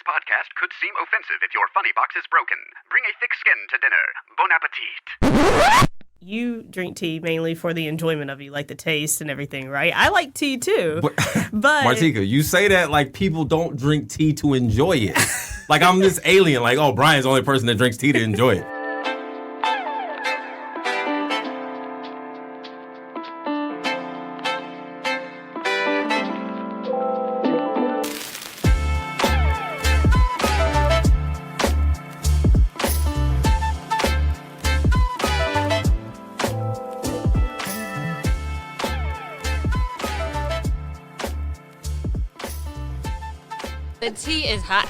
podcast could seem offensive if your funny box is broken. Bring a thick skin to dinner. Bon appetit. You drink tea mainly for the enjoyment of it, like the taste and everything, right? I like tea too. But Martika, you say that like people don't drink tea to enjoy it. Like I'm this alien, like, oh, Brian's the only person that drinks tea to enjoy it. The tea is hot.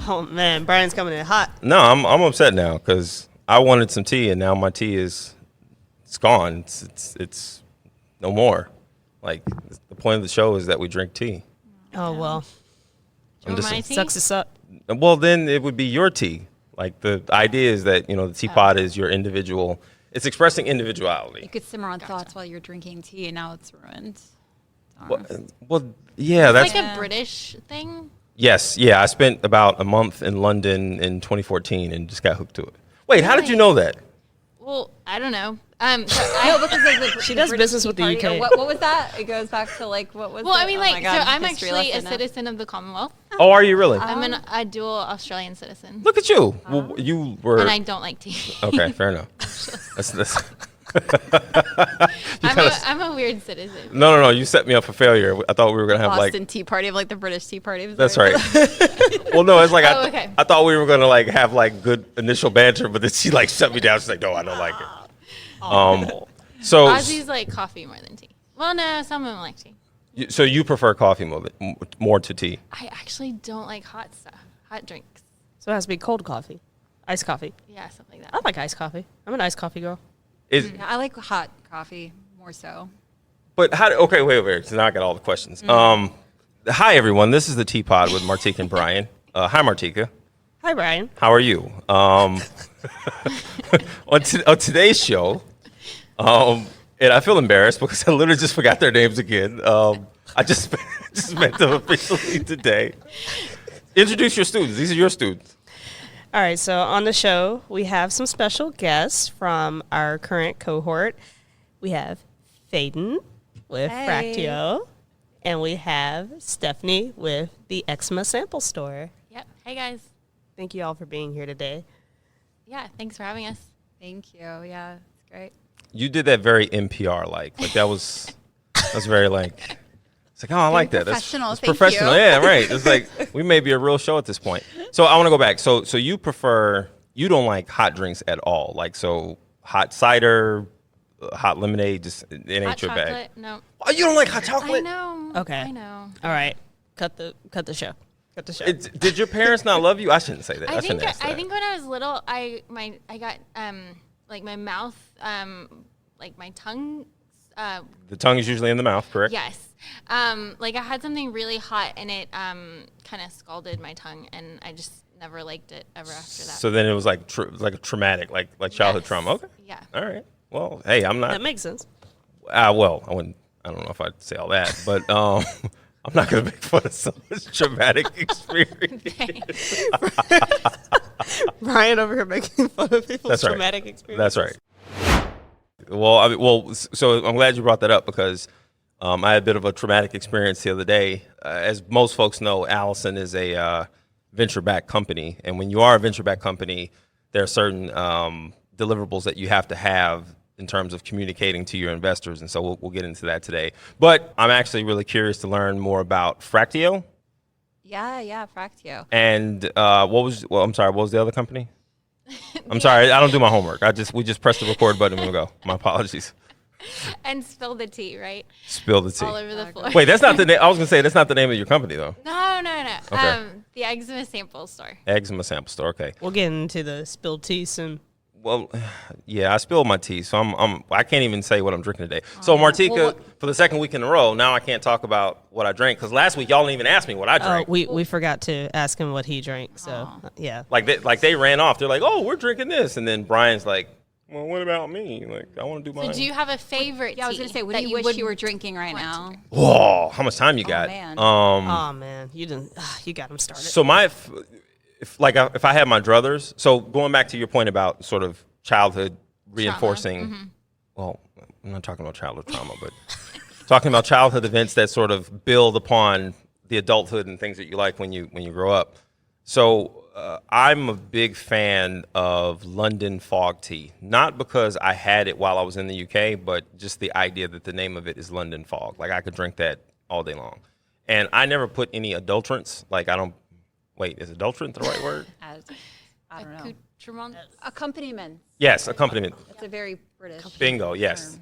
oh man, Brian's coming in hot. No, I'm upset now because I wanted some tea and now my tea it's gone. It's no more. Like the point of the show is that we drink tea. Oh well, Do you want my tea? sucks us up. Well, then it would be your tea. Like the idea is that, the TeaPod is your individual. It's expressing individuality. You could simmer on thoughts while you're drinking tea, and now it's ruined. Well, yeah, that's It's like a British thing. yes, yeah. I spent about a month in London in 2014 and just got hooked to it. Wait, how did you know that? Well, I don't know. Because She does business with the UK. What was that? It goes back to what was well, it? I mean, Oh my like, God, so I'm history actually a lesson now. citizen of the Commonwealth. Oh, are you really? I'm a dual Australian citizen, Look at you. Well, you were and I don't like tea. okay. Fair enough. That's I'm a weird citizen. No. You set me up for failure. I thought we were gonna have Boston Tea Party of like the British Tea Party. That's right. Well, no, it's like Oh, okay. I thought we were gonna like have like good initial banter, but then she like shut me down. She's like, no, I don't like it. So Aussies like coffee more than tea. Well, no, some of them like tea. so you prefer coffee more to tea? I actually don't like hot stuff, hot drinks. So it has to be cold coffee, iced coffee. Yeah, something like I that. like iced coffee. I'm an iced coffee girl. Is Yeah, I like hot coffee more so. but how? Okay, wait. So now I got all the questions. Hi everyone. This is the TeaPod with Martika and Brian. Hi Martika. Hi, Brian. How are you? on today's show, and I feel embarrassed because I literally just forgot their names again. I just met them officially today. Introduce your students. These are your students. All right, so on the show, we have some special guests from our current cohort. We have Fatin with Hey. Fractio, and we have Stephanie with the Eczema sample store. Yep. Hey guys. Thank you all for being here today. Yeah, thanks for having us. Thank you. Yeah, it's great. You did that very NPR like that was very like. It's like, oh, I like that. Professional, That's thank professional. you. Yeah, right. It's like we may be a real show at this point. So I want to go back. So you don't like hot drinks at all. Like so hot cider, hot lemonade, just it ain't Hot your chocolate? bag. No. Oh, you don't like hot I chocolate? know. Okay. I know. All right, cut the show. Cut the show. Did your parents not love you? I shouldn't say that. I think shouldn't ask that. I think when I was little, I got like my mouth like my tongue. The tongue is usually in the mouth, correct? Yes. Like I had something really hot and it kind of scalded my tongue, and I just never liked it ever after that. So then it was like a traumatic, like childhood Yes. trauma. Okay. Yeah. All right. Well, hey, I'm not. That makes sense. Well, I wouldn't. I don't know if I'd say all that, but I'm not going to make fun of someone's traumatic experience. Brian over here making fun of people's That's right. traumatic experiences. That's right. Well, so I'm glad you brought that up because I had a bit of a traumatic experience the other day. As most folks know, Allison is a venture-backed company, and when you are a venture-backed company, there are certain deliverables that you have to have in terms of communicating to your investors, and so we'll get into that today. But I'm actually really curious to learn more about Fractio. Yeah, Fractio. And I'm sorry, what was the other company? I'm sorry, I don't do my homework. We just press the record button and we go. My apologies. And spill the tea, right? Spill the tea. All over the floor. Wait, that's not the name. I was gonna say that's not the name of your company though. No. Okay. The Eczema sample store. Eczema sample store. Okay. We'll get into the spilled tea soon. Well, yeah, I spilled my tea, so I can't even say what I'm drinking today. So Martika, for the second week in a row, now I can't talk about what I drank because last week y'all didn't even ask me what I drank. We forgot to ask him what he drank. So yeah. Like they ran off. They're like, oh, we're drinking this, and then Brian's like, well, what about me? Like, I want to do So mine. do you have a favorite? Yeah, I was gonna tea say, what that do you wish would you were drinking right want now? to drink? Whoa, how much time you got? man. Oh man, you didn't. You got him started. So if I had my druthers, so going back to your point about sort of childhood reinforcing, well, I'm not talking about childhood trauma, but talking about childhood events that sort of build upon the adulthood and things that you like when you grow up. So I'm a big fan of London fog tea, not because I had it while I was in the UK, but just the idea that the name of it is London fog. Like I could drink that all day long. And I never put any adulterants. Like is adulterant the right word? I don't know. Accoutrement? Accompaniment. Yes, accompaniment. That's a very British. Bingo, yes.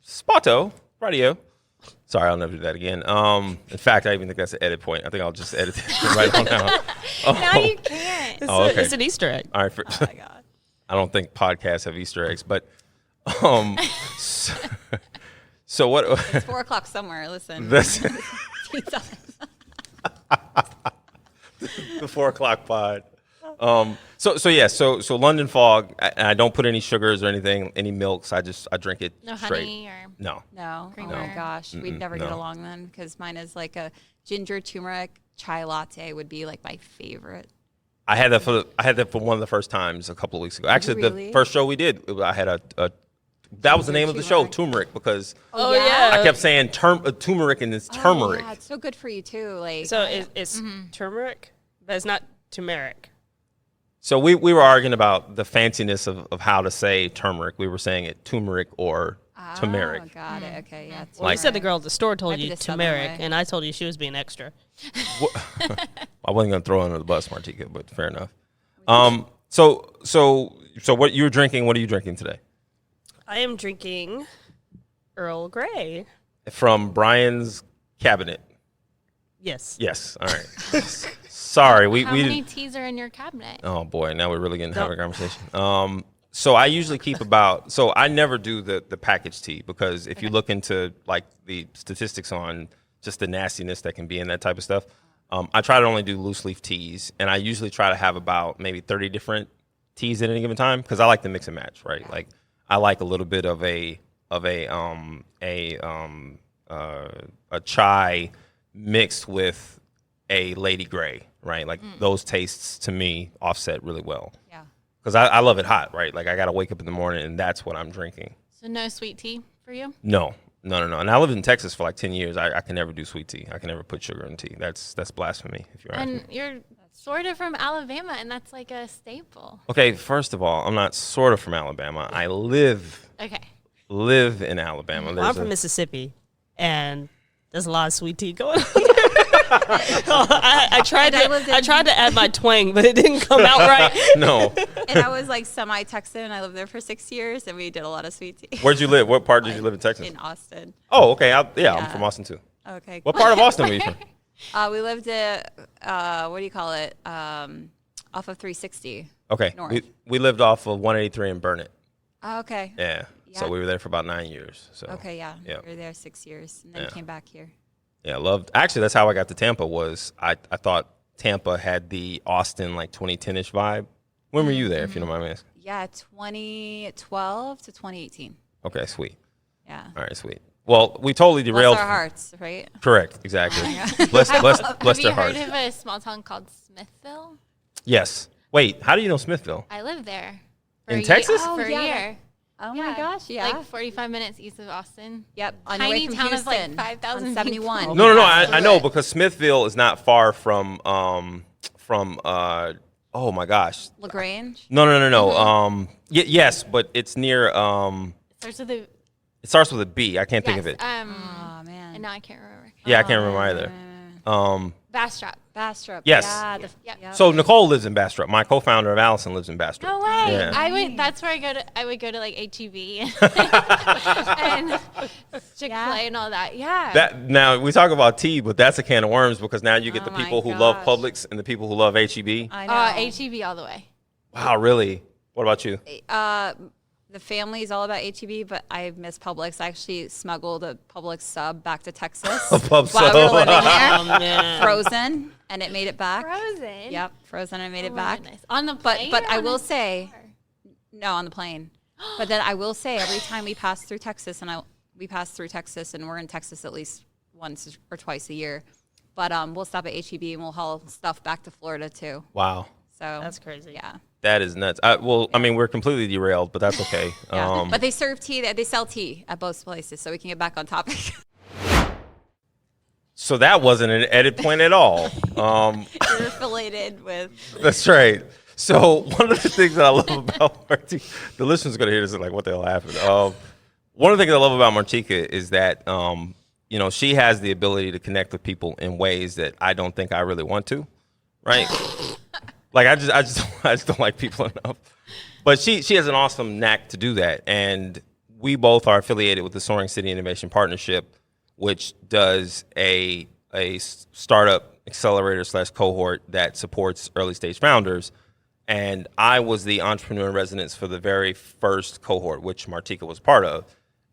Spotto, radio. Sorry, I'll never do that again. In fact, I even think that's an edit point. I think I'll just edit it right on now. No, you can't. Okay. It's an Easter egg. All right. Oh my god. I don't think podcasts have Easter eggs, but so what? It's 4:00 somewhere. Listen. That's Tea time. the 4:00 pod. So London fog. I don't put any sugars or anything, any milks. I drink it No straight. honey or No. No. Oh Creamer. my gosh. We'd never get no. along then because mine is like a ginger turmeric chai latte would be like my favorite. I had that for one of the first times a couple of weeks ago. Actually, really? the first show we did, I had that was the name of the show, turmeric, because Oh yeah. I kept saying turmeric and it's turmeric. Oh, yeah, it's so good for you too. Like So it's turmeric, but it's not turmeric. So we were arguing about the fanciness of how to say turmeric. We were saying it turmeric or turmeric. Oh, got it. Okay, yeah. Well, you said the girl at the store told Might be you the Southern turmeric, way. and I told you she was being extra. I wasn't going to throw her under the bus, Martika, but fair enough. So what you're drinking? What are you drinking today? I am drinking Earl Grey. From Brian's cabinet. Yes. Yes. All right. Sorry, we how many didn't. teas are in your cabinet? Oh boy, now we're really getting to have a conversation. So I usually keep about. So I never do the packaged tea because if you look into like the statistics on just the nastiness that can be in that type of stuff, I try to only do loose leaf teas, and I usually try to have about maybe 30 different teas at any given time because I like to mix and match, right? Like I like a little bit of a chai mixed with a Lady Grey, right? Like those tastes to me offset really well. Yeah. Because I love it hot, right? Like I got to wake up in the morning and that's what I'm drinking. So no sweet tea for you? No. And I lived in Texas for like 10 years. I can never do sweet tea. I can never put sugar in tea. That's blasphemy if you're asking me. And you're sort of from Alabama, and that's like a staple. Okay, first of all, I'm not sort of from Alabama. I live Okay. in Alabama. I'm from Mississippi, and there's a lot of sweet tea going on. I tried to add my twang, but it didn't come out right. No. And I was like semi-Texan, and I lived there for 6 years, and we did a lot of sweet tea. Where'd you live? What part did you live in Texas? In Austin. Oh, okay. I'm Yeah. from Austin too. Okay. What part of Austin were you from? We lived at, what do you call it? Off of 360. Okay. North. We lived off of 183 in Burnett. Oh, okay. Yeah. So Yeah. we were there for about 9 years. So Okay, yeah. Yeah. We were there 6 years, and then Yeah. came back here. Yeah, loved. Actually, that's how I got to Tampa. Was I thought Tampa had the Austin like 2010ish vibe. When were you there, if you don't mind me asking? Yeah, 2012 to 2018. Okay, sweet. Yeah. All right, sweet. Well, we totally Bless derailed. our hearts, right? Correct, exactly. Oh bless Have their you hearts. heard of a small town called Smithville? Yes. Wait, how do you know Smithville? I lived there. For In a Texas? For Oh, a yeah. year. Oh my gosh, yeah. Like 45 minutes east of Austin. Yep. On your way Tiny from town of, like, Houston, 5,000 on 71. people. No, I Absolutely. know because Smithville is not far from oh my gosh. LaGrange. No. Yes, but it's near It starts with a it starts with a B. I can't think of it. Oh man. And now I can't remember. Yeah, I can't remember either. Bastrop. Bastrop. Yes. Yeah. Yep. So Nicole lives in Bastrop. My co-founder of Allison lives in Bastrop. No way. Yeah. I would. That's where I would go to like HEB and Chick-fil-A and all that. Yeah. That now we talk about tea, but that's a can of worms because now you get the Oh my people who love gosh. Publix and the people who love HEB. I know. HEB all the way. Wow, really? What about you? The family is all about HEB, but I miss Publix. I actually smuggled a Publix sub back to Texas A pub while we were sub. living there, Oh man. frozen, and it made it back. Frozen. Yep, frozen and made Oh it my back. goodness. On the But plane. but or I on will a say, car? no, on the plane. But then I will say, every time we pass through Texas, and we're in Texas at least once or twice a year. But we'll stop at HEB and we'll haul stuff back to Florida too. Wow. So That's crazy. Yeah. That is nuts. I mean, we're completely derailed, but that's okay. Yeah. But they serve tea. They sell tea at both places, so we can get back on topic. So that wasn't an edit point at all. You're affiliated with. That's right. So one of the things that I love about Martika, the listeners are going to hear this and like, what the hell happened? One of the things I love about Martika is that, she has the ability to connect with people in ways that I don't think I really want to, right? Like I just don't like people enough. But she has an awesome knack to do that, and we both are affiliated with the Soaring City Innovation Partnership, which does a startup accelerator / cohort that supports early stage founders. And I was the entrepreneur in residence for the very first cohort, which Martika was part of.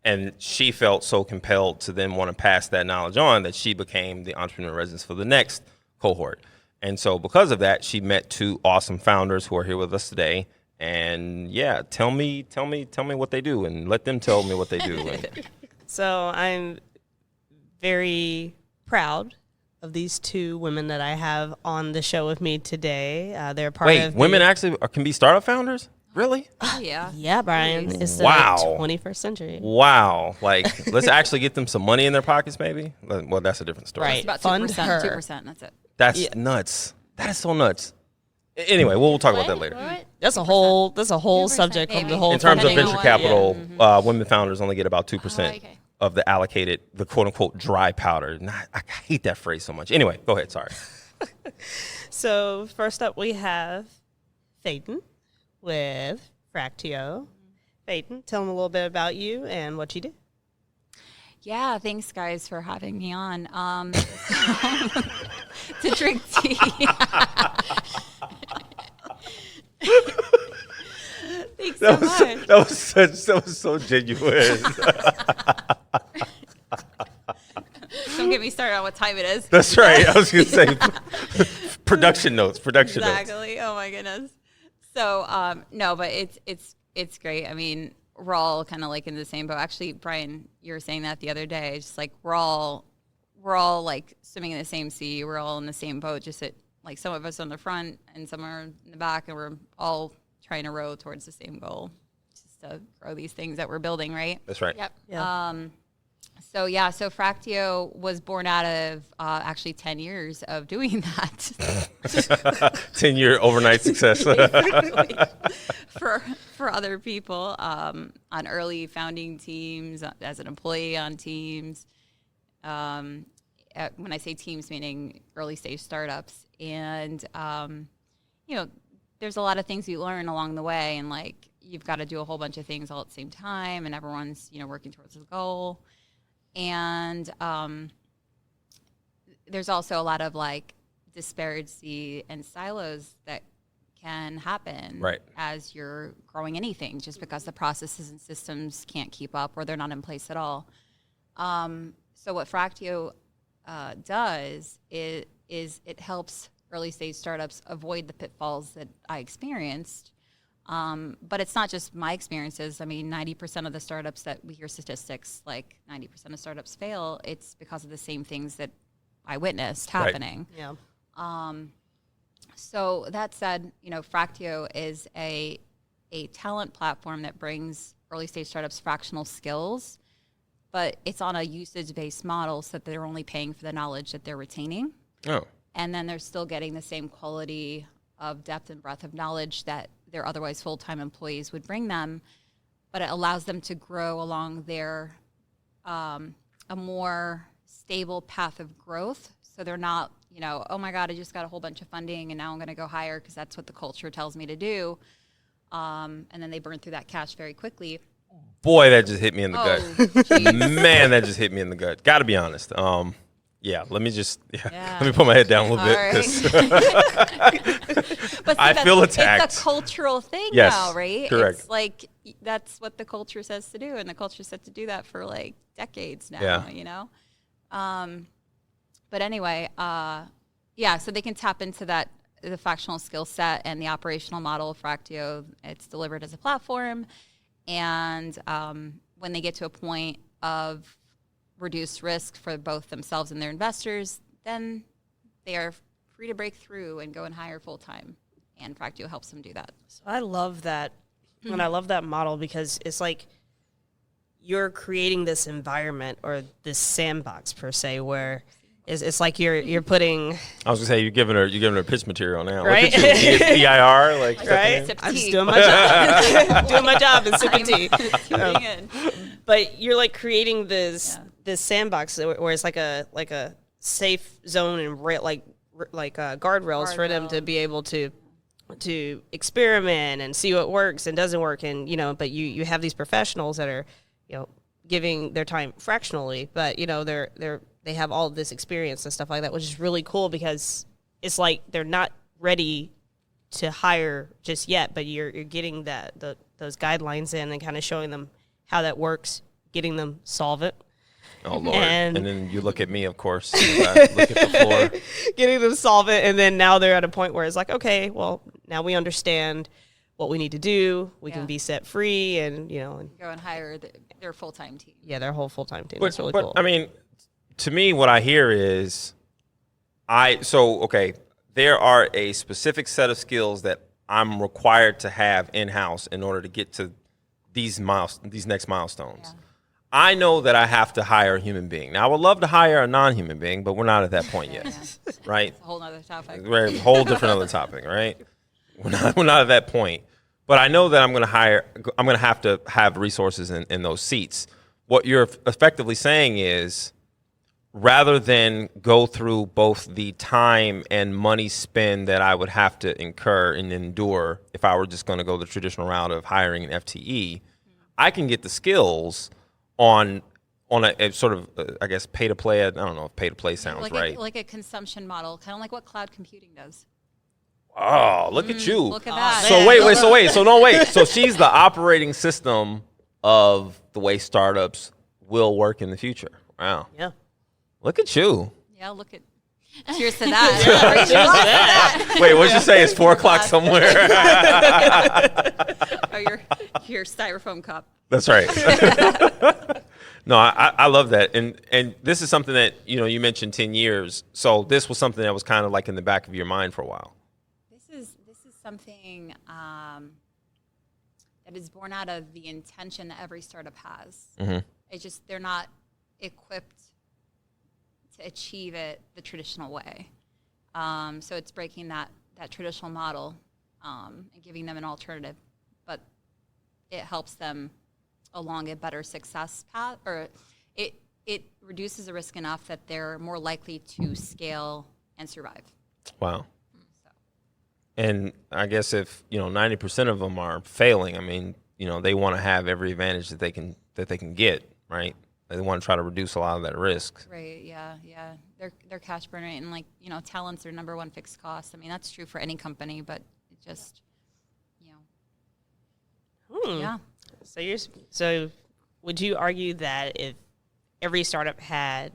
And she felt so compelled to then want to pass that knowledge on that she became the entrepreneur in residence for the next cohort. And so because of that, she met 2 awesome founders who are here with us today. And yeah, tell me what they do, and let them tell me what they do. So I'm very proud of these 2 women that I have on the show with me today. They're part of women actually can be startup founders? Really? Oh, yeah. Yeah, Brian. It's Wow. the 21st century. Wow. Like, let's actually get them some money in their pockets, maybe? Well, that's a different story. Right. It's about Fund 2%. her. 2%. That's it. That's nuts. That is so nuts. Anyway, we'll talk about that later. What? That's a whole subject from maybe. the whole In terms of Depending venture on what- capital, women founders only get about 2% okay. of the allocated, the quote-unquote dry powder. I hate that phrase so much. Anyway, go ahead. Sorry. So first up, we have Fatin with Fractio. Fatin, tell them a little bit about you and what you do. Yeah, thanks guys for having me on. To drink tea. Thanks so much. That was so genuine. Don't get me started on what time it is. That's right. I was going to say production notes. Exactly. Oh my goodness. So no, but it's great. I mean, we're all kind of like in the same boat. Actually, Brian, you were saying that the other day. It's just like we're all like swimming in the same sea. We're all in the same boat. Just that like some of us on the front and some are in the back, and we're all trying to row towards the same goal, just to grow these things that we're building. Right. That's right. Yep. Yeah. So Fractio was born out of actually 10 years of doing that. 10-year overnight success. for other people on early founding teams, as an employee on teams. When I say teams, meaning early stage startups. And, there's a lot of things you learn along the way. And like, you've got to do a whole bunch of things all at the same time. And everyone's, working towards a goal. And there's also a lot of like disparity and silos that can happen as you're growing anything, just because the processes and systems can't keep up or they're not in place at all. So what Fractio does is it helps early stage startups avoid the pitfalls that I experienced. But it's not just my experiences. I mean, 90% of the startups that we hear statistics, like 90% of startups fail, it's because of the same things that I witnessed happening. Yeah. So that said, Fractio is a talent platform that brings early stage startups fractional skills, but it's on a usage-based model so that they're only paying for the knowledge that they're retaining. Oh. And then they're still getting the same quality of depth and breadth of knowledge that their otherwise full-time employees would bring them, but it allows them to grow along their a more stable path of growth. So they're not, oh my God, I just got a whole bunch of funding and now I'm going to go hire because that's what the culture tells me to do. And then they burn through that cash very quickly. Boy, that just hit me in the gut. Geez. Man, that just hit me in the gut. Got to be honest. Yeah, let me put my head down a little bit. But I feel attacked. It's a cultural thing Yes, now, right? correct. It's like that's what the culture says to do, and the culture said to do that for like decades now. Yeah. But anyway, so they can tap into the fractional skill set and the operational model of Fractio. It's delivered as a platform, And when they get to a point of reduced risk for both themselves and their investors, then they are free to break through and go and hire full time. And Fractio helps them do that. So I love that. And I love that model because it's like you're creating this environment or this sandbox per se where it's like you're putting. I was gonna say you're giving her pitch material now, right? Look at you, PIR, like right. I'm just doing my job, doing my job and sipping tea. But you're like creating this sandbox where it's like a safe zone and guardrails for them to be able to experiment and see what works and doesn't work, and but you have these professionals that are giving their time fractionally, but they have all of this experience and stuff like that, which is really cool because it's like they're not ready to hire just yet, but you're getting those guidelines in and kind of showing them how that works, getting them solve it. Oh, Lord. And then you look at me, of course. Look at the floor. Getting them solve it, and then now they're at a point where it's like, okay, well, now we understand what we need to do. We can be set free and, and go and hire their full-time team. Yeah, their whole full-time team. That's really cool. I mean, to me, what I hear is there are a specific set of skills that I'm required to have in-house in order to get to these next milestones. Yeah. I know that I have to hire a human being. Now, I would love to hire a non-human being, but we're not at that point yet, right? It's a whole other topic. We're a whole different other topic, right? We're not at that point. But I know that I'm going to have to have resources in those seats. What you're effectively saying is, rather than go through both the time and money spend that I would have to incur and endure if I were just going to go the traditional route of hiring an FTE, I can get the skills on a sort of, I guess, pay to play. I don't know if pay to play sounds right. Like a consumption model, kind of like what cloud computing does. Oh, look at you. Look at that. So So she's the operating system of the way startups will work in the future. Wow. Yeah. Look at you. Yeah, look at. Cheers to that. Wait, what'd you say? It's 4:00 somewhere. Your styrofoam cup. That's right. No, I love that. And this is something that, you mentioned 10 years. So this was something that was kind of like in the back of your mind for a while. This is something that is born out of the intention that every startup has. Mm-hmm. It's just they're not equipped to achieve it the traditional way. So it's breaking that traditional model and giving them an alternative. But it helps them along a better success path, or it reduces the risk enough that they're more likely to scale and survive. Wow. And I guess if 90% of them are failing, I mean, they want to have every advantage that they can get, right? They want to try to reduce a lot of that risk. Right. Yeah. They're cash burn rate, and talent's their number one fixed cost. I mean, that's true for any company, but it just yeah. So would you argue that if every startup had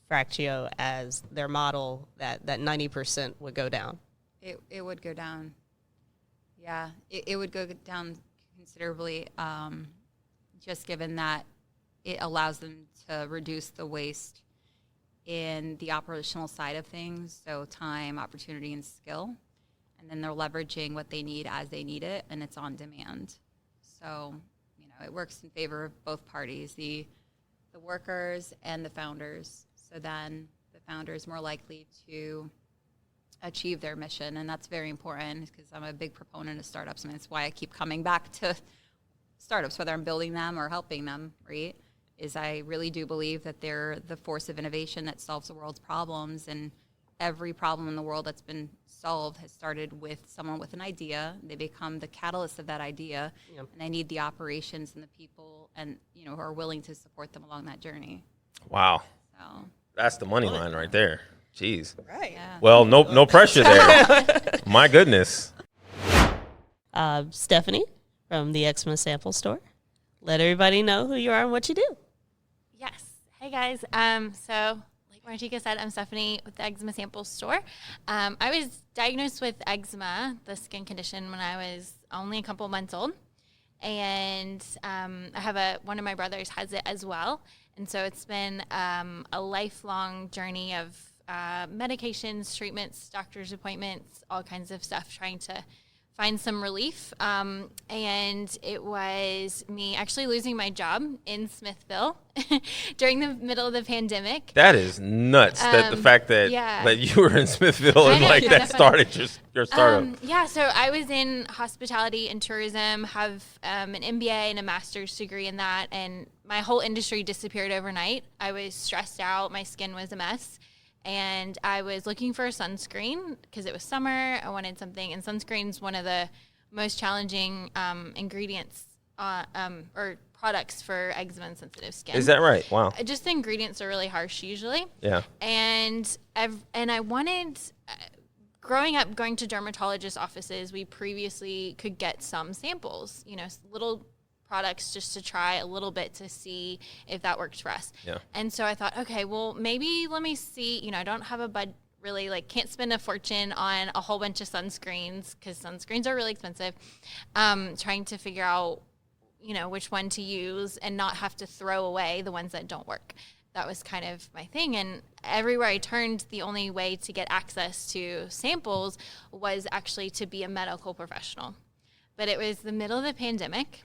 Fractio as their model, that 90% would go down? It would go down. Yeah, it would go down considerably, just given that it allows them to reduce the waste in the operational side of things, so time, opportunity, and skill. And then they're leveraging what they need as they need it, and it's on demand. So, it works in favor of both parties, the workers and the founders. So then the founder is more likely to achieve their mission, and that's very important because I'm a big proponent of startups. I mean, that's why I keep coming back to startups, whether I'm building them or helping them, right? Is I really do believe that they're the force of innovation that solves the world's problems, and every problem in the world that's been solved has started with someone with an idea. They become the catalyst of that idea, and they need the operations and the people and who are willing to support them along that journey. Wow. So that's the money line right there. Jeez. Right. Yeah. Well, no pressure there. My goodness. Stephanie from the Eczema Sample Store. Let everybody know who you are and what you do. Yes. Hey, guys. So like Martika said, I'm Stephanie with the Eczema Sample Store. I was diagnosed with eczema, the skin condition, when I was only a couple months old. and I have one of my brothers has it as well. And so it's been a lifelong journey of medications, treatments, doctor's appointments, all kinds of stuff, trying to find some relief. And it was me actually losing my job in Smithville during the middle of the pandemic. That is nuts. That the fact that you were in Smithville and like that started your startup. So I was in hospitality and tourism, have an MBA and a master's degree in that, and my whole industry disappeared overnight. I was stressed out. My skin was a mess. And I was looking for a sunscreen because it was summer. I wanted something, and sunscreen's one of the most challenging ingredients or products for eczema and sensitive skin. Is that right? Wow. Just the ingredients are really harsh usually. Yeah. And I wanted, growing up, going to dermatologist offices, we previously could get some samples, little products just to try a little bit to see if that works for us. Yeah. And so I thought, okay, well, maybe let me see, I don't have a bud really, can't spend a fortune on a whole bunch of sunscreens because sunscreens are really expensive. Trying to figure out, which one to use and not have to throw away the ones that don't work. That was kind of my thing. And everywhere I turned, the only way to get access to samples was actually to be a medical professional. But it was the middle of the pandemic.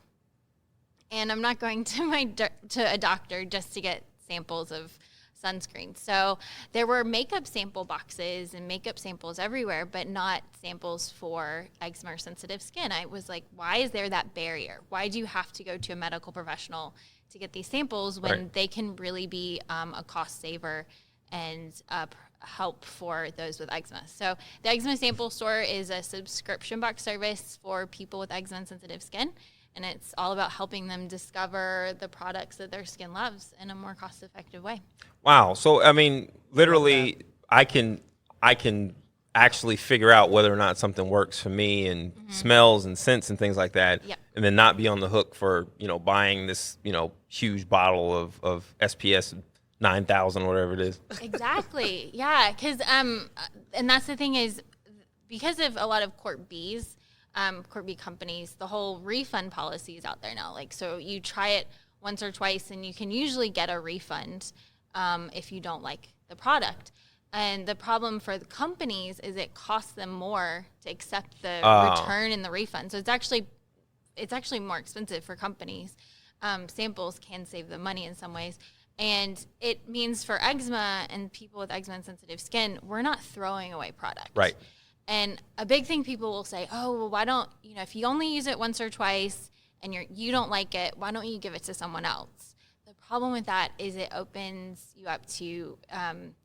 And I'm not going to a doctor just to get samples of sunscreen. So there were makeup sample boxes and makeup samples everywhere, but not samples for eczema or sensitive skin. I was like, why is there that barrier? Why do you have to go to a medical professional to get these samples when they can really be a cost saver and help for those with eczema? So the Eczema Sample Store is a subscription box service for people with eczema and sensitive skin. And it's all about helping them discover the products that their skin loves in a more cost-effective way. Wow. So, I mean, literally, I can actually figure out whether or not something works for me and smells and scents and things like that. Yep. And then not be on the hook for, buying this, huge bottle of SPS 9,000 or whatever it is. Exactly. Yeah. Because, and that's the thing is, because of a lot of Corp B companies, the whole refund policy is out there now. So you try it once or twice and you can usually get a refund if you don't like the product. And the problem for the companies is it costs them more to accept the return and the refund. So it's actually more expensive for companies. Samples can save them money in some ways. And it means for eczema and people with eczema and sensitive skin, we're not throwing away product. Right. And a big thing people will say, oh, well, why don't, if you only use it once or twice and you don't like it, why don't you give it to someone else? The problem with that is it opens you up to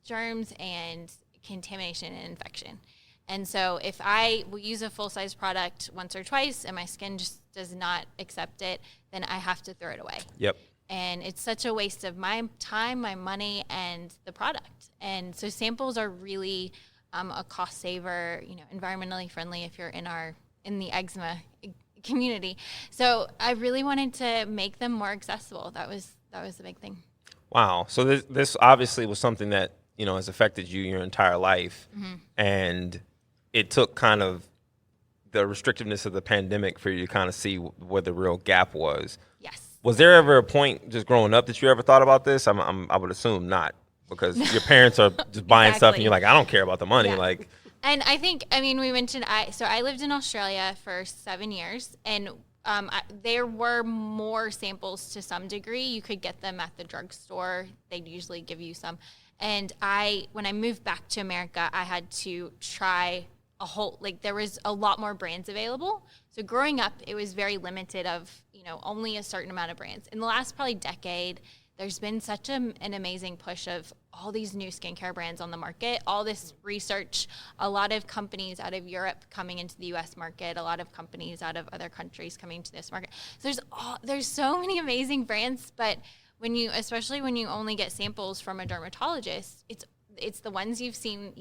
germs and contamination and infection. And so if I will use a full-size product once or twice and my skin just does not accept it, then I have to throw it away. Yep. And it's such a waste of my time, my money, and the product. And so samples are really a cost saver, environmentally friendly if you're in the eczema community. So I really wanted to make them more accessible. That was the big thing. Wow. So this obviously was something that, has affected you your entire life. And it took kind of the restrictiveness of the pandemic for you to kind of see where the real gap was. Yes. Was there ever a point just growing up that you ever thought about this? I would assume not. Because your parents are just buying stuff and you're like, I don't care about the money. Yeah. And we mentioned, I lived in Australia for 7 years, and there were more samples to some degree. You could get them at the drugstore. They'd usually give you some. And when I moved back to America, I had to try there was a lot more brands available. So growing up, it was very limited of, only a certain amount of brands. In the last probably decade, there's been such an amazing push of all these new skincare brands on the market, all this research, a lot of companies out of Europe coming into the U.S. market, a lot of companies out of other countries coming to this market. So there's so many amazing brands, but especially when you only get samples from a dermatologist, it's the ones you've seen,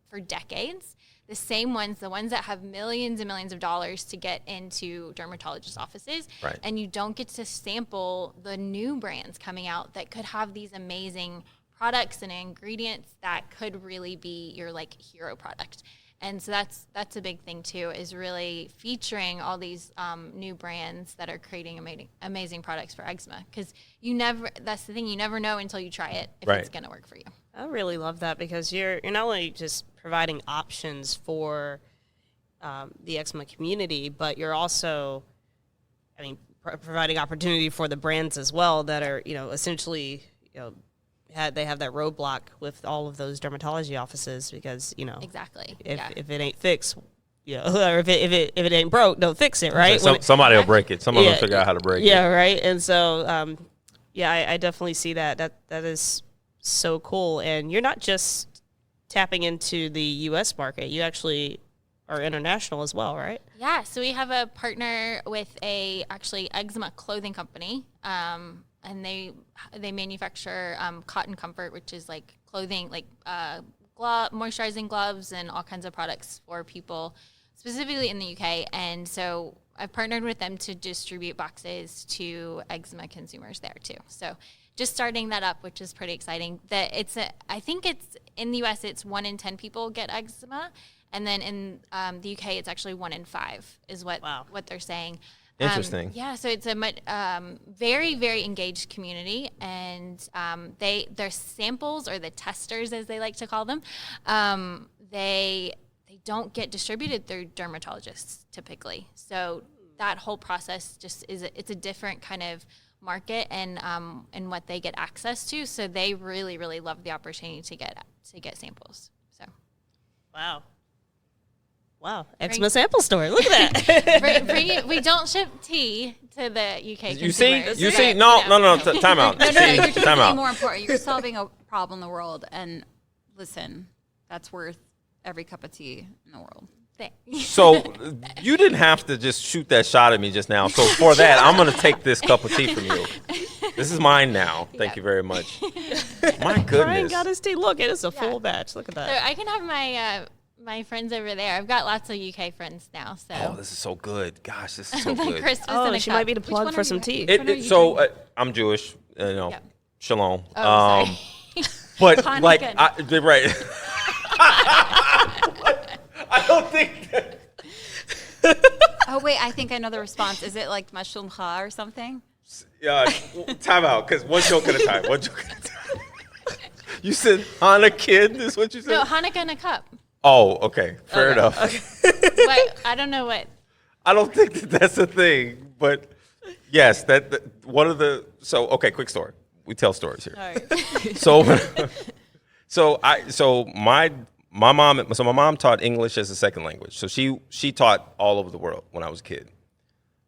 for decades. The same ones, the ones that have millions and millions of dollars to get into dermatologist offices. Right. And you don't get to sample the new brands coming out that could have these amazing products and ingredients that could really be your hero product. And so that's a big thing too, is really featuring all these new brands that are creating amazing products for eczema. Because that's the thing, you never know until you try it if it's going to work for you. I really love that, because you're not only just providing options for the eczema community, but you're also, providing opportunity for the brands as well that are, essentially, they have that roadblock with all of those dermatology offices, because exactly if it ain't fixed, or if it ain't broke, don't fix it, right? Somebody will break it. Somebody will figure out how to break it. Yeah, right. And so, I definitely see that. That is so cool. And you're not just tapping into the U.S. market. You actually are international as well, right? Yeah. So we have a partner with actually eczema clothing company. And they manufacture Cotton Comfort, which is like clothing, like moisturizing gloves and all kinds of products for people, specifically in the UK. And so I've partnered with them to distribute boxes to eczema consumers there too. So just starting that up, which is pretty exciting. I think it's in the US, it's 1 in 10 people get eczema, and then in the UK, it's actually 1 in 5 is what they're saying. Interesting. So it's a very, very engaged community, and their samples, or the testers as they like to call them, they don't get distributed through dermatologists typically. So that whole process it's a different kind of market and what they get access to. So they really, really love the opportunity to get samples. So Wow, eczema sample store. Look at that. bring it. We don't ship tea to the UK You see? consumers. No, time out. You're doing Time out. more important. You're solving a problem in the world, and listen, that's worth every cup of tea in the world. So you didn't have to just shoot that shot at me just now. So for that, I'm going to take this cup of tea from you. This is mine now. Thank you very much. My goodness. Brian got his tea. Look, it is a full batch. Look at that. So I can have my friends over there. I've got lots of UK friends now. So. Oh, this is so good. Gosh, this is so good. Christmas she might be the plug for some tea. I'm Jewish. Shalom. Oh, sorry. But like, right. I don't think that. Oh wait, I think I know the response. Is it like mashlumcha or something? Yeah, time out, because one joke at a time. You said Hanukkah kid is what you said? No, Hanukkah in a cup. Oh, okay. Fair enough. Okay. But I don't know what. I don't think that's a thing, but yes, one of the. So okay, quick story. We tell stories here. All right. My mom taught English as a second language. So she taught all over the world when I was a kid.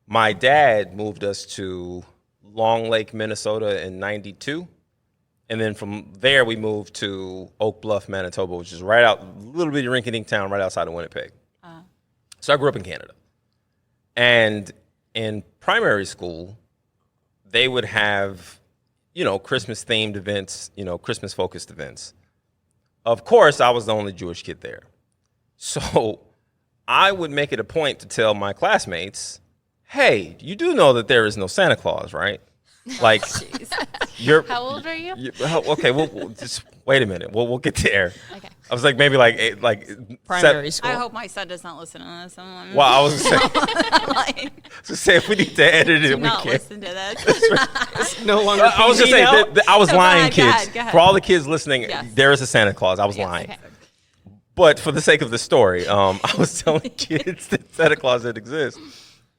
My dad moved us to Long Lake, Minnesota in 92. And then from there, we moved to Oak Bluff, Manitoba, which is right out, a little bitty rinky-dink town right outside of Winnipeg. So I grew up in Canada. And in primary school, they would have, Christmas-themed events, Christmas-focused events. Of course, I was the only Jewish kid there. So I would make it a point to tell my classmates, hey, you do know that there is no Santa Claus, right? Like, How old are you? Okay, we'll just wait a minute. We'll get there. Okay. I was like maybe like primary school. I hope my son does not listen to this. Well, I was gonna say if we need to edit it, we not can. Listen to that. It's no longer. I was gonna say I was lying, kids. Go ahead. For all the kids listening, Yes. there is a Santa Claus. I was lying. Okay. But for the sake of the story, I was telling kids that Santa Claus didn't exist.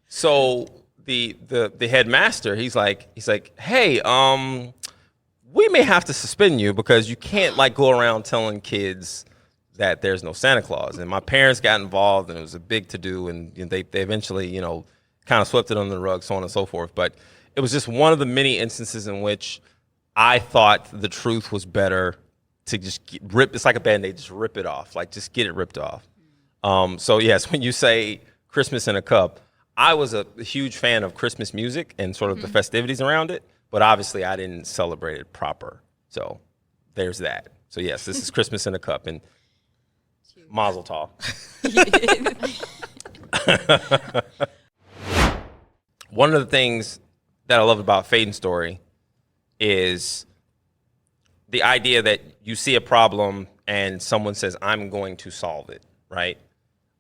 So the headmaster, he's like, hey, we may have to suspend you because you can't go around telling kids that there's no Santa Claus. And my parents got involved, and it was a big to-do, and they eventually, kind of swept it under the rug, so on and so forth. But it was just one of the many instances in which I thought the truth was better to just rip. It's like a Band-Aid, just rip it off, just get it ripped off. So yes, when you say Christmas in a cup, I was a huge fan of Christmas music and sort of the festivities around it, but obviously I didn't celebrate it proper. So there's that. So yes, this is Christmas in a cup, and Mazel Tov. One of the things that I love about Fatin's story is the idea that you see a problem and someone says, I'm going to solve it, right?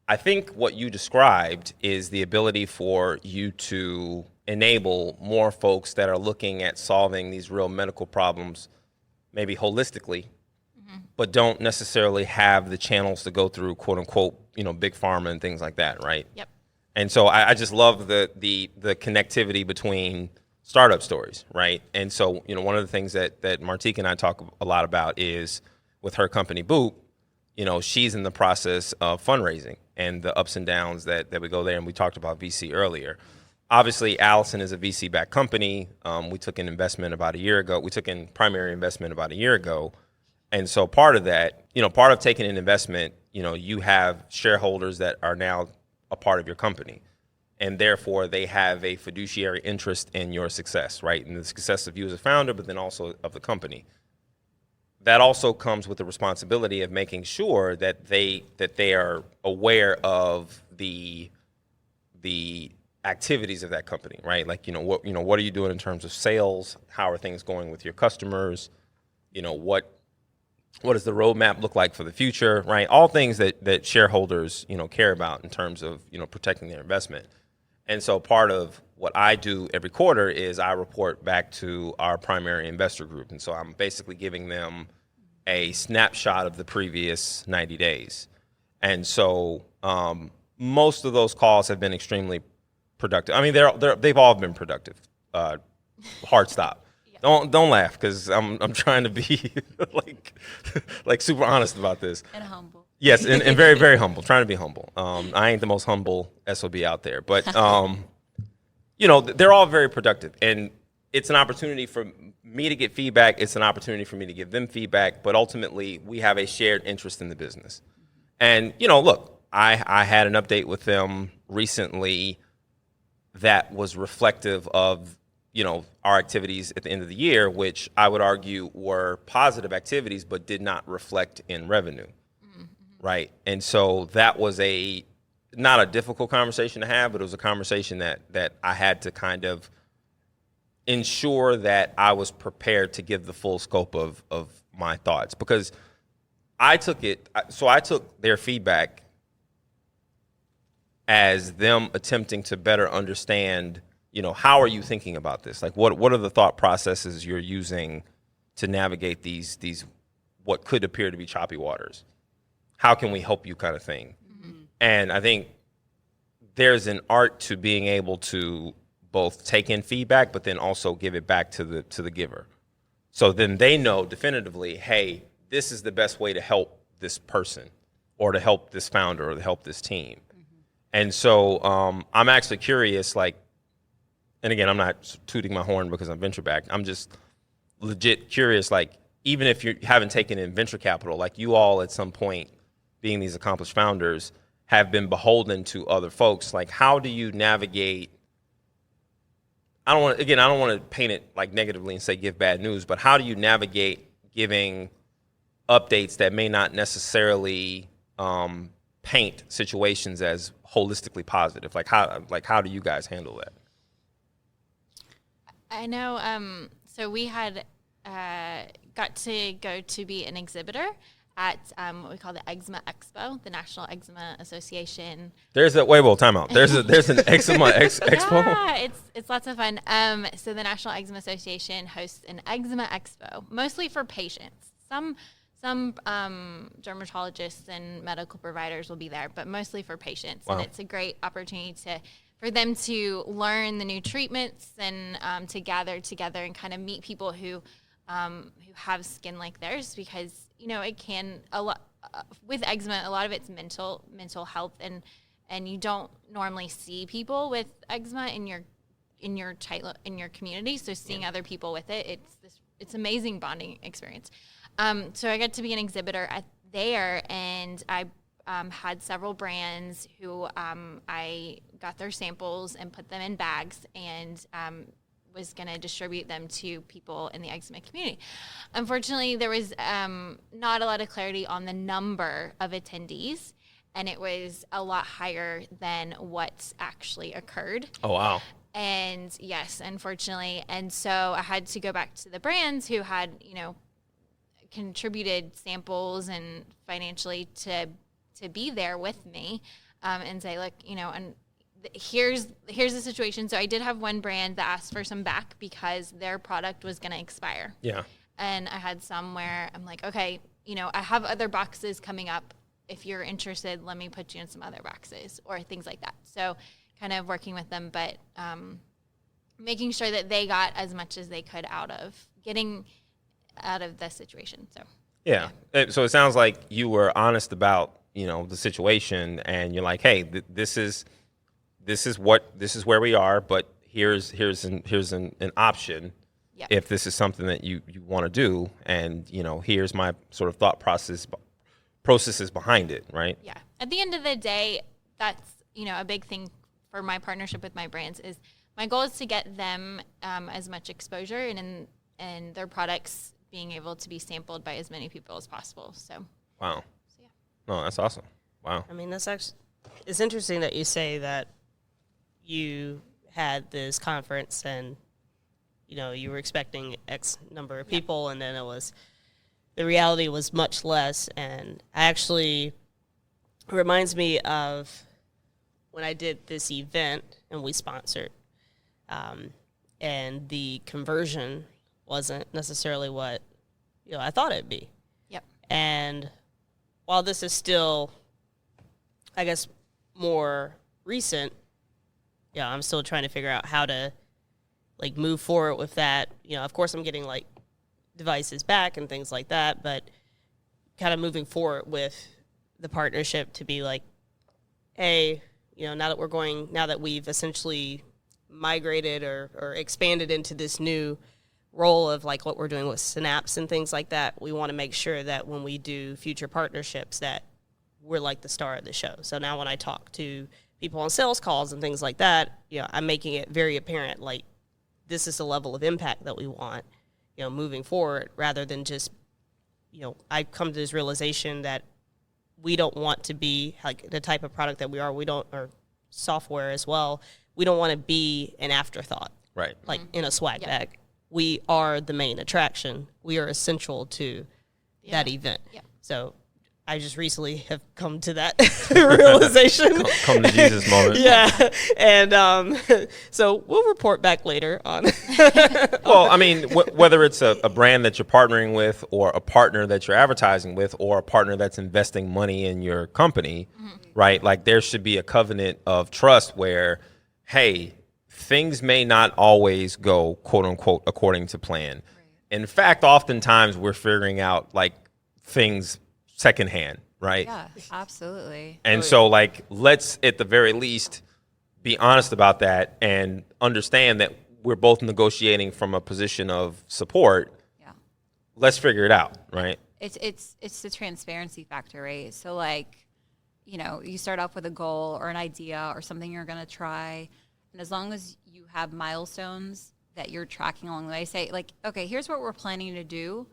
I think what you described is the ability for you to enable more folks that are looking at solving these real medical problems, maybe holistically, but don't necessarily have the channels to go through, quote unquote, big pharma and things like that, right? Yep. And so I just love the connectivity between startup stories, right? And so, one of the things that Martika and I talk a lot about is with her company, Boop, she's in the process of fundraising and the ups and downs that we go there. And we talked about VC earlier. Obviously, Allison is a VC-backed company. We took an investment about a year ago. We took in primary investment about a year ago. And so part of that, part of taking an investment, you have shareholders that are now a part of your company. And therefore, they have a fiduciary interest in your success, right? And the success of you as a founder, but then also of the company. That also comes with the responsibility of making sure that they are aware of the activities of that company, right? Like, what are you doing in terms of sales? How are things going with your customers? What does the roadmap look like for the future, right? All things that shareholders, care about in terms of, protecting their investment. And so part of what I do every quarter is I report back to our primary investor group. And so I'm basically giving them a snapshot of the previous 90 days. And so most of those calls have been extremely productive. I mean, they've all been productive. Hard stop. Yeah. Don't laugh, because I'm trying to be like super honest about this. And humble. Yes, and very, very humble, trying to be humble. I ain't the most humble SOB out there, but, they're all very productive. And it's an opportunity for me to get feedback. It's an opportunity for me to give them feedback. But ultimately, we have a shared interest in the business. And, look, I had an update with them recently that was reflective of, our activities at the end of the year, which I would argue were positive activities, but did not reflect in revenue. Right. And so that was not a difficult conversation to have, but it was a conversation that I had to kind of ensure that I was prepared to give the full scope of my thoughts, because I took their feedback as them attempting to better understand, how are you thinking about this? Like, what are the thought processes you're using to navigate these what could appear to be choppy waters? How can we help you, kind of thing? Mm-hmm. And I think there's an art to being able to both take in feedback, but then also give it back to the giver. So then they know definitively, hey, this is the best way to help this person, or to help this founder, or to help this team. Mm-hmm. And so I'm actually curious, and again, I'm not tooting my horn because I'm venture backed. I'm just legit curious, even if you haven't taken in venture capital, you all at some point, being these accomplished founders, have been beholden to other folks. How do you navigate? I don't want to paint it negatively and say give bad news, but how do you navigate giving updates that may not necessarily paint situations as holistically positive? How do you guys handle that? I know. So we had got to go to be an exhibitor at what we call the Eczema Expo, the National Eczema Association. There's time out. There's an Eczema Expo. Yeah, it's lots of fun. So the National Eczema Association hosts an Eczema Expo, mostly for patients. Some dermatologists and medical providers will be there, but mostly for patients. Wow. And it's a great opportunity for them to learn the new treatments and to gather together and kind of meet people who have skin like theirs, because it can with eczema, a lot of it's mental health, and you don't normally see people with eczema in your community. So seeing other people with it, it's amazing bonding experience. So I got to be an exhibitor there, and I had several brands who I got their samples and put them in bags, and was going to distribute them to people in the eczema community. Unfortunately, there was not a lot of clarity on the number of attendees, and it was a lot higher than what actually occurred. Oh, wow. And yes, unfortunately. And so I had to go back to the brands who had, contributed samples and financially to be there with me. and say, look, and here's the situation. So I did have one brand that asked for some back because their product was going to expire. Yeah. And I had some where I'm like, okay, I have other boxes coming up. If you're interested, let me put you in some other boxes or things like that. So kind of working with them, but making sure that they got as much as they could getting out of the situation. So yeah. So it sounds like you were honest about, the situation, and you're like, hey, this is where we are, but here's an option. Yep. If this is something that you want to do, and here's my sort of thought processes behind it, right? Yeah. At the end of the day, that's a big thing for my partnership with my brands is my goal is to get them as much exposure and their products being able to be sampled by as many people as possible. So wow. So, yeah. No, that's awesome. Wow. I mean, it's interesting that you say that you had this conference and you were expecting X number of people, and then the reality was much less. And it reminds me of when I did this event and we sponsored, and the conversion wasn't necessarily what I thought it'd be. Yep. And while this is still, I guess, more recent, I'm still trying to figure out how to move forward with that. Of course I'm getting devices back and things like that, but kind of moving forward with the partnership to be hey, now that we've essentially migrated or expanded into this new role of what we're doing with Synapse and things like that, we want to make sure that when we do future partnerships that we're the star of the show. So now when I talk to people on sales calls and things like that, I'm making it very apparent this is the level of impact that we want, moving forward, rather than just, I've come to this realization that we don't want to be the type of product that we are. Or software as well. We don't want to be an afterthought, right? In a swag bag. We are the main attraction. We are essential to that event. Yeah. So I just recently have come to that realization. Come to Jesus moment. Yeah. And so we'll report back later on. Well, I mean, whether it's a brand that you're partnering with or a partner that you're advertising with or a partner that's investing money in your company, right? There should be a covenant of trust where, hey, things may not always go, quote unquote, according to plan. Right. In fact, oftentimes we're figuring out things secondhand, right? Yeah, absolutely. And so let's at the very least be honest about that and understand that we're both negotiating from a position of support. Yeah. Let's figure it out, right? It's the transparency factor, right? So you start off with a goal or an idea or something you're going to try, and as long as you have milestones that you're tracking along the way, say okay, here's what we're planning to do.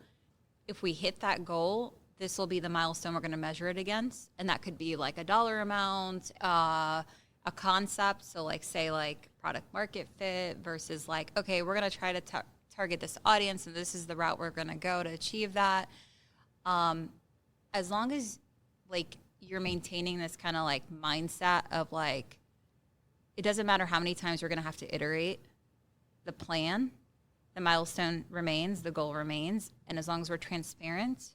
If we hit that goal, this will be the milestone we're going to measure it against. And that could be a dollar amount, a concept. So say product market fit versus okay, we're going to try to target this audience and this is the route we're going to go to achieve that. As long as you're maintaining this kind of mindset of it doesn't matter how many times we're going to have to iterate the plan, the milestone remains, the goal remains. And as long as we're transparent,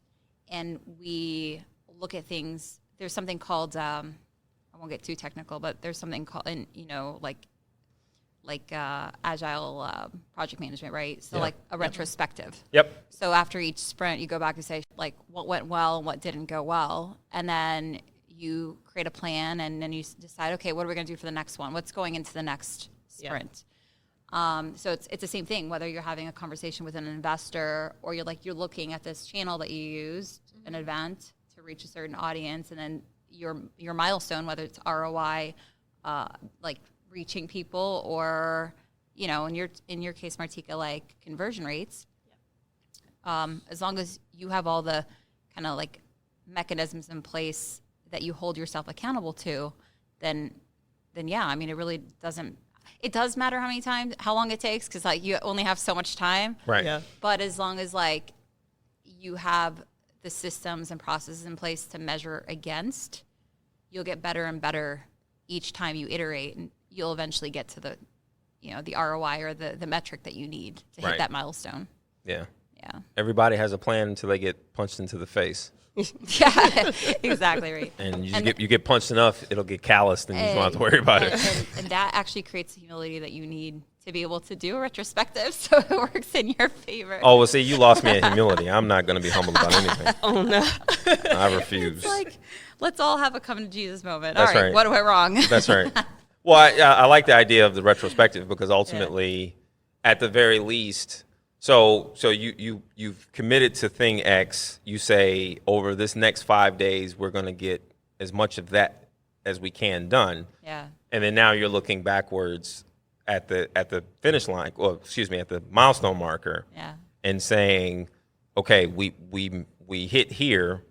and we look at things, there's something called, I won't get too technical, but there's something called, agile project management, right? So a retrospective. Yep. So after each sprint, you go back and say what went well and what didn't go well. And then you create a plan and then you decide, okay, what are we going to do for the next one? What's going into the next sprint? So it's the same thing, whether you're having a conversation with an investor or you're looking at this channel that you used, an event to reach a certain audience, and then your milestone, whether it's ROI, reaching people, or in your case, Martika, conversion rates. As long as you have all the kind of mechanisms in place that you hold yourself accountable to, then yeah, I mean, it really doesn't. It does matter how long it takes, because you only have so much time. Right. Yeah. But as long as you have the systems and processes in place to measure against, you'll get better and better each time you iterate, and you'll eventually get to the, the ROI or the metric that you need to hit that milestone. Yeah. Yeah. Everybody has a plan until they get punched into the face. Yeah, exactly right. And you get punched enough, it'll get calloused, and you don't have to worry about it. And that actually creates the humility that you need to be able to do a retrospective, so it works in your favor. Oh, well, see, you lost me at humility. I'm not going to be humble about anything. Oh, no. I refuse. It's like, let's all have a come to Jesus moment. That's all right, right. what went wrong? That's right. Well, I like the idea of the retrospective because ultimately, at the very least, so you've committed to thing X. You say over this next 5 days, we're going to get as much of that as we can done. Yeah. And then now you're looking backwards at the finish line, or excuse me, at the milestone marker. Yeah. And saying, okay, we hit here.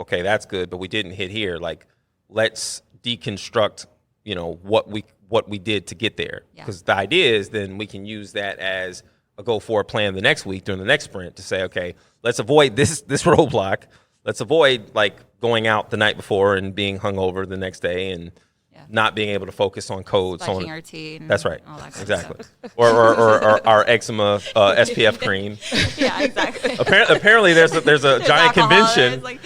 Okay, that's good, but we didn't hit here. Like, let's deconstruct, what we did to get there. Because the idea is then we can use that as a go forward plan the next week during the next sprint to say, okay, let's avoid this roadblock. Let's avoid like going out the night before and being hungover the next day and not being able to focus on code. Spiking our tea. That's right. All that kind Exactly. of stuff. or our eczema SPF cream. Yeah, exactly. Apparently, there's a giant convention. It's like,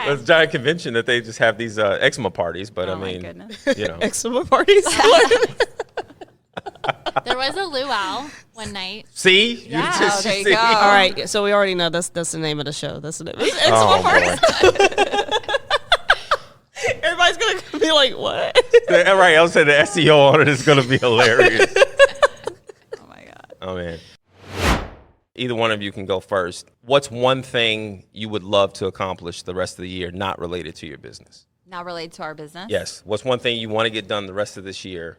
There's a giant convention that they just have these eczema parties. But oh I mean, my goodness. Eczema parties. There was a luau one night. See? Yeah, there you go. All right, so we already know that's the name of the show. That's the name. Eczema Oh, parties. Everybody's gonna be like, "What?" Right, I was saying the SEO on it is going to be hilarious. Oh my God. Oh, man. Either one of you can go first. What's one thing you would love to accomplish the rest of the year not related to your business? Not related to our business? Yes. What's one thing you want to get done the rest of this year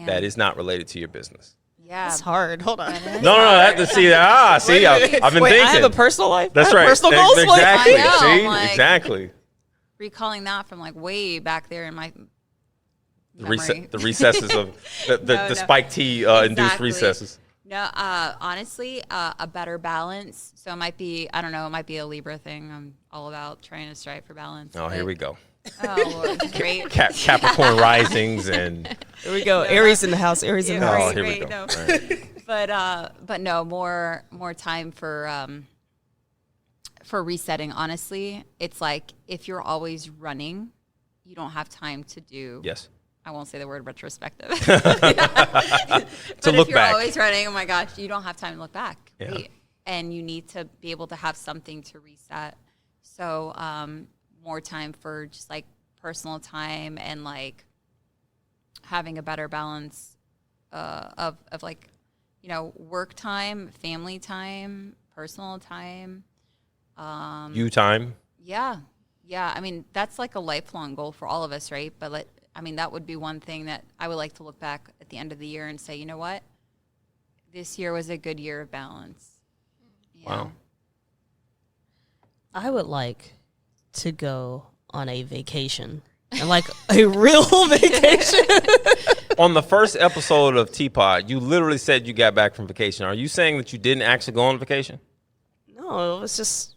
that is not related to your business? Yeah. It's hard. Hold on. No, I've been thinking. Wait, I have a personal life. That's I have right. Personal goals. Exactly. I know, See? like- Exactly. Recalling that from like way back there in my memory. The recesses of the spike tea induced Exactly. recesses. No, honestly, a better balance. So it might be, I don't know, it might be a Libra thing. I'm all about trying to strive for balance. Oh, here we go. Oh, Lord. Great. Capricorn risings and Here we go. Aries in the house. Aries in the house. oh, here we go. No. All right. But no, more time for resetting. Honestly, it's like if you're always running, you don't have time to do. Yes. I won't say the word retrospective. To But look if you're back. always running, oh my gosh, you don't have time to look back. Yeah. Right? And you need to be able to have something to reset. So more time for just like personal time and like having a better balance of like, work time, family time, personal time. You time. Yeah. I mean, that's like a lifelong goal for all of us, right? But that would be one thing that I would like to look back at the end of the year and say, you know what? This year was a good year of balance. Wow. I would like to go on a vacation, and like a real vacation. On the first episode of TeaPod, you literally said you got back from vacation. Are you saying that you didn't actually go on vacation? No, it was just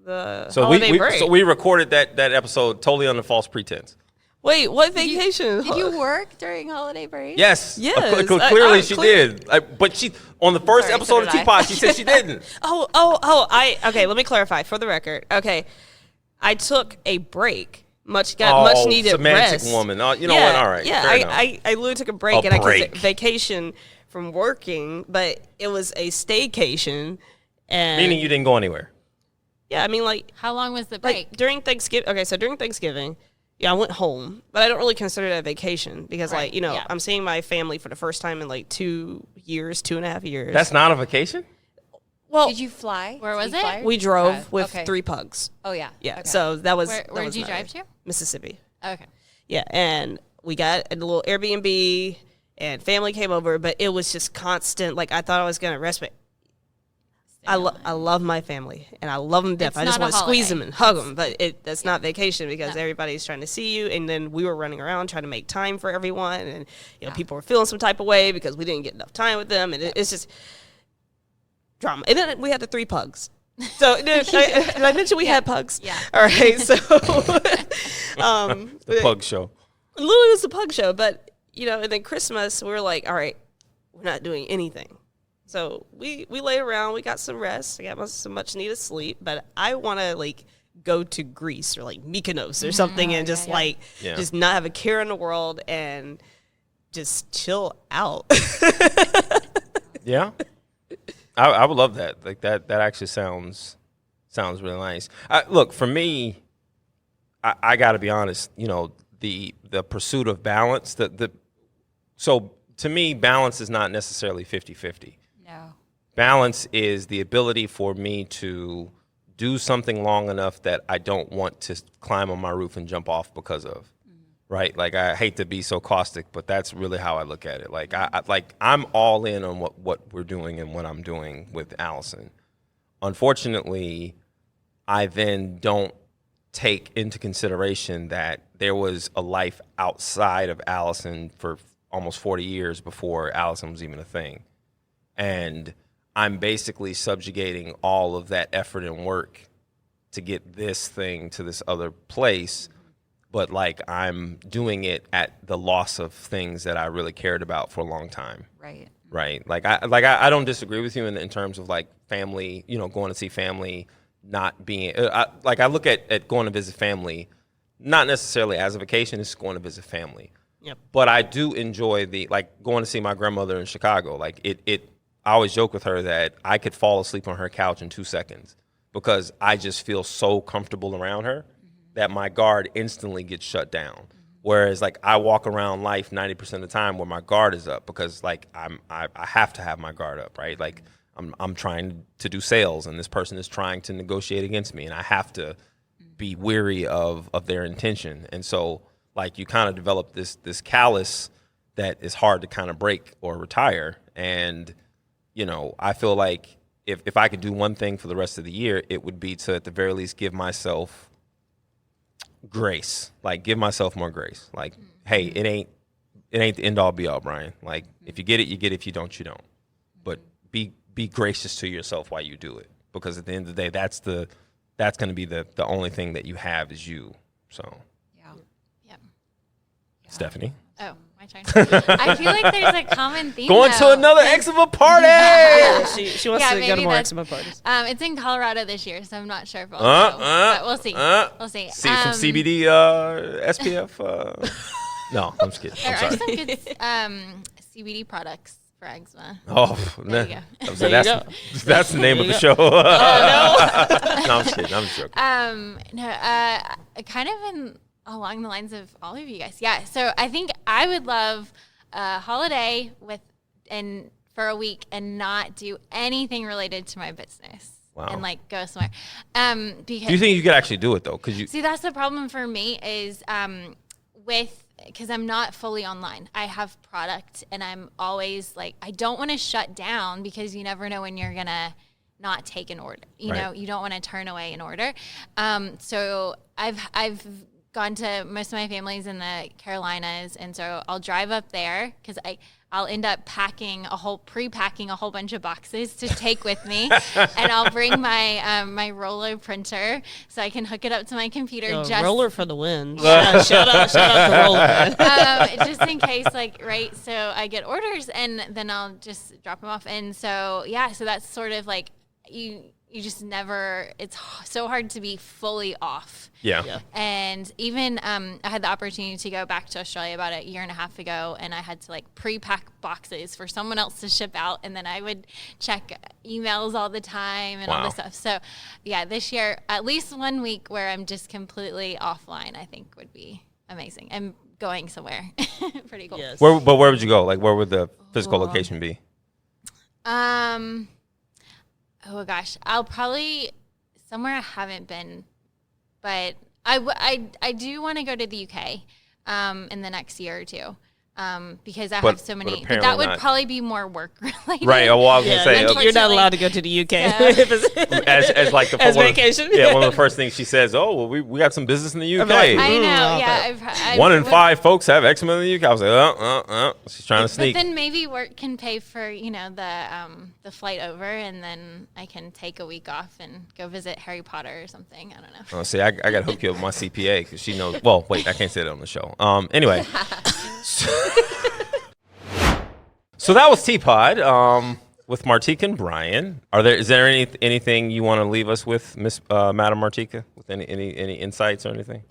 the So holiday break. So we recorded that episode totally under false pretense. Wait, what vacation? Did you work during holiday break? Yes. Yes. Clearly she did. But she on the first Sorry, episode of so did I. TeaPod, she said she didn't. Okay, let me clarify for the record. Okay, I took a break. Much needed semantic rest. woman. Oh, you know what? All right. Yeah, fair enough. I literally took a break A and break. I took vacation from working, but it was a staycation. And Meaning you didn't go anywhere. yeah, I mean like How long was the break? like during Thanksgiving. Okay, so during Thanksgiving, yeah, I went home, but I don't really consider that a vacation because Right, yeah. I'm seeing my family for the first time in like 2 years, 2.5 years. That's not a vacation? well, Did you fly? Where was Did you it? fly? we drove Drive. with Okay. 3 pugs. Oh, yeah. Yeah, Okay. so that was Where did you drive to? Mississippi. Okay. Yeah, and we got a little Airbnb, and family came over, but it was just constant. Like I thought I was gonna rest, but I love my family, and I love them to death. It's I just not a want to squeeze holiday. them and hug them, but that's not vacation because everybody's trying to see you, and then we were running around trying to make time for everyone, and people were feeling some type of way because we didn't get enough time with them, and it's just drama. And then we had the 3 pugs. So did I mention we had pugs? Yeah. All right. So The Pug show. Literally, was the Pug show. But, and then Christmas, we were like, all right, we're not doing anything. So we lay around. We got some rest. I got some much needed sleep. But I want to, go to Greece or, Mykonos or something and just, just not have a care in the world and just chill out. Yeah. I would love that. That actually sounds really nice. Look, for me, I got to be honest, the pursuit of balance, so to me, balance is not necessarily 50-50. No. Balance is the ability for me to do something long enough that I don't want to climb on my roof and jump off because of. Right? I hate to be so caustic, but that's really how I look at it. I'm all in on what we're doing and what I'm doing with Allison. Unfortunately, I then don't take into consideration that there was a life outside of Allison for almost 40 years before Allison was even a thing. And I'm basically subjugating all of that effort and work to get this thing to this other place. But I'm doing it at the loss of things that I really cared about for a long time. Right. Right. I don't disagree with you in terms of family, going to see family, not being, I look at going to visit family, not necessarily as a vacation, it's going to visit family. Yep. But I do enjoy going to see my grandmother in Chicago. I always joke with her that I could fall asleep on her couch in 2 seconds because I just feel so comfortable around her that my guard instantly gets shut down. Whereas I walk around life 90% of the time where my guard is up because I have to have my guard up, right? I'm trying to do sales and this person is trying to negotiate against me and I have to be weary of their intention. And so you kind of develop this callus that is hard to kind of break or retire. And, I feel like if I could do one thing for the rest of the year, it would be to at the very least give myself grace, give myself more grace. Hey, it ain't the end all be all, Brian. If you get it, you get it. If you don't, you don't. But be gracious to yourself while you do it, because at the end of the day, that's going to be the only thing that you have is you. So, yeah. Stephanie. Oh, my turn. I feel like there's a common theme. Going to another Eczema party. She wants to go to more Eczema parties. It's in Colorado this year, so I'm not sure if I'll go, but we'll see. We'll see. See some CBD SPF. No, I'm just kidding. There I'm are sorry. some good CBD products for eczema. Oh, There you go. That's the name of the show. Oh, no. No, I'm just kidding. I'm just joking. Kind of along the lines of all of you guys. Yeah. So I think I would love a holiday for a week and not do anything related to my business. Wow. And go somewhere. Because Do you think you could actually do it though? See, that's the problem for me is because I'm not fully online. I have product and I'm always I don't want to shut down because you never know when you're going to not take an order. You know, you don't want to turn away an order. So I've gone to most of my family's in the Carolinas, and so I'll drive up there because I'll end up pre-packing a whole bunch of boxes to take with me, and I'll bring my Rollo printer so I can hook it up to my computer. Roller for the win. Yeah, shout out to Roller. Just in case, so I get orders and then I'll just drop them off. And so so that's sort of you just never, it's so hard to be fully off. Yeah. And even I had the opportunity to go back to Australia about a year and a half ago, and I had to pre-pack boxes for someone else to ship out, and then I would check emails all the time and all this stuff. So this year, at least 1 week where I'm just completely offline, I think would be amazing. And going somewhere pretty cool. Yes. Where would you go? Where would the physical location be? Oh gosh, I'll probably somewhere I haven't been, but I do want to go to the UK in the next year or two. because I have so many. But that would probably be more work related. Right. Well, I was gonna say you're not allowed to go to the UK as like the as vacation. One of the first things she says, "Oh, well, we got some business in the UK." I know. Yeah. One in 5 folks have eczema in the UK. I was like, she's trying to sneak. But then maybe work can pay for the flight over, and then I can take a week off and go visit Harry Potter or something. I don't know. Oh, see, I got to hook you up with my CPA because she knows. Well, wait, I can't say that on the show. Anyway. So that was TeaPod with Martika and Brian. Is there anything you want to leave us with, Miss Madam Martika? With any insights or anything?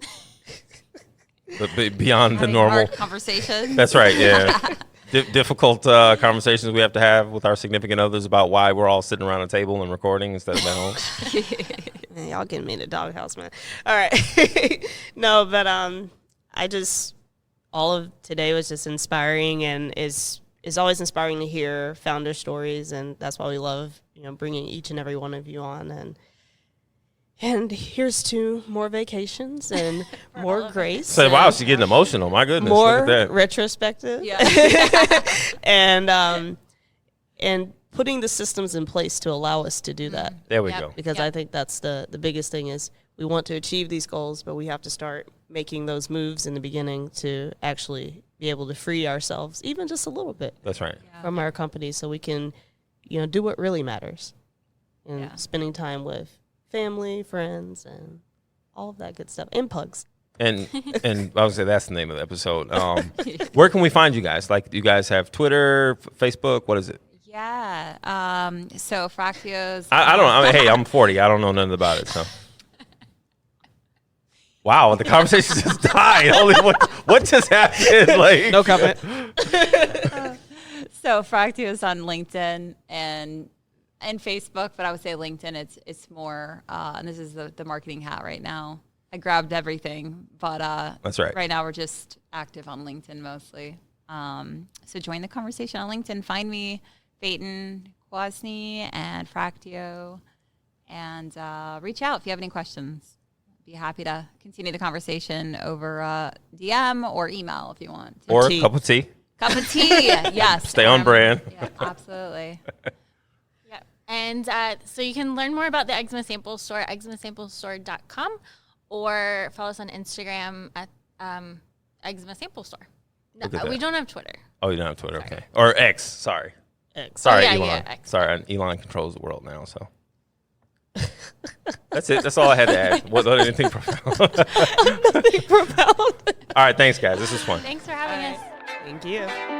But beyond the normal hard conversation. That's right. Yeah, difficult conversations we have to have with our significant others about why we're all sitting around a table and recording instead of at home. Man, y'all getting me in the doghouse, man. All right. No, but all of today was just inspiring, and is always inspiring to hear founder stories, and that's why we love bringing each and every one of you on. And here's to more vacations and more grace. So wow, she's getting emotional. My goodness, more look at that. Retrospective. Yeah. and putting the systems in place to allow us to do that. There we go. Because I think that's the biggest thing is we want to achieve these goals, but we have to start making those moves in the beginning to actually be able to free ourselves, even just a little bit. That's right. From our company, so we can, do what really matters, and spending time with family, friends, and all of that good stuff, and Pugs. And I would say that's the name of the episode. Where can we find you guys? Like, you guys have Twitter, Facebook? What is it? Yeah. So Fractio's. I don't know. Hey, I'm 40. I don't know nothing about it. So. Wow, the conversation just died. Holy, what just happened? Like, no comment. So Fractio's on LinkedIn and Facebook, but I would say LinkedIn. It's more. And this is the marketing hat right now. I grabbed everything, but that's right. Right now we're just active on LinkedIn mostly. So join the conversation on LinkedIn. Find me, Fatin, Kwasny, and Fractio, and reach out if you have any questions. Be happy to continue the conversation over DM or email if you want. Or a cup of tea. Cup of tea, yes. Stay on brand. Yeah, absolutely. Yeah, and so you can learn more about the Eczema Sample Store at eczemasamplestore.com, or follow us on Instagram at Eczema Sample Store. No, we don't have Twitter. Oh, you don't have Twitter, okay. Or X, sorry. X. Sorry, yeah, Elon. yeah, X. Sorry, Elon controls the world now, so. That's it. That's all I had to add. What anything profound? Nothing profound. All right, thanks, guys. This was fun. Thanks for having us. Thank you.